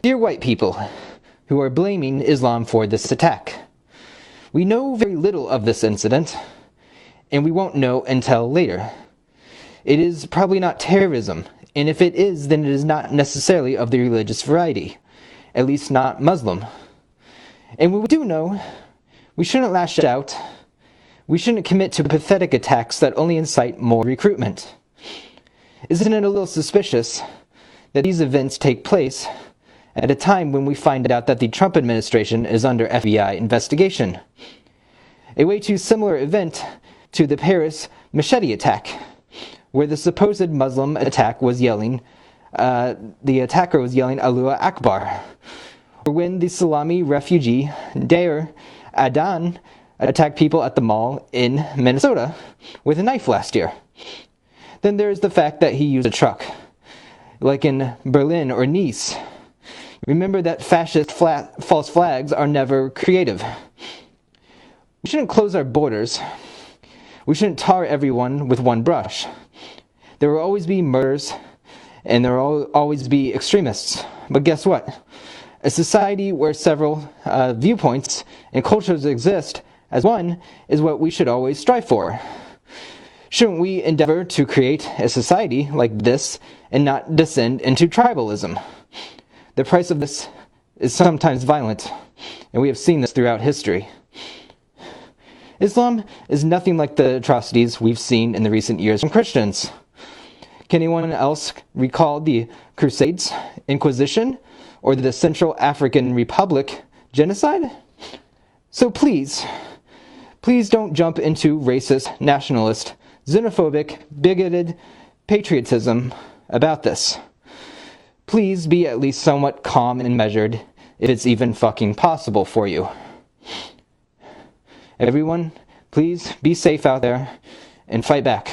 Dear white people, who are blaming Islam for this attack, we know very little of this incident, and we won't know until later. It is probably not terrorism, and if it is, then it is not necessarily of the religious variety, at least not Muslim. And we do know, we shouldn't lash out. We shouldn't commit to pathetic attacks that only incite more recruitment. Isn't it a little suspicious that these events take place at a time when we find out that the Trump administration is under FBI investigation? A way too similar event to the Paris machete attack, where the supposed Muslim attack was yelling, the attacker was yelling Allahu Akbar, or when the Salami refugee Deir Adan attacked people at the mall in Minnesota with a knife last year. Then there is the fact that he used a truck, like in Berlin or Nice. Remember that fascist false flags are never creative. We shouldn't close our borders. We shouldn't tar everyone with one brush. There will always be murders, and there will always be extremists. But guess what? A society where several viewpoints and cultures exist as one is what we should always strive for. Shouldn't we endeavor to create a society like this and not descend into tribalism? The price of this is sometimes violent, and we have seen this throughout history. Islam is nothing like the atrocities we've seen in the recent years from Christians. Can anyone else recall the Crusades, Inquisition, or the Central African Republic genocide? So please don't jump into racist, nationalist, xenophobic, bigoted patriotism about this. Please be at least somewhat calm and measured, if it's even fucking possible for you. Everyone, please be safe out there and fight back.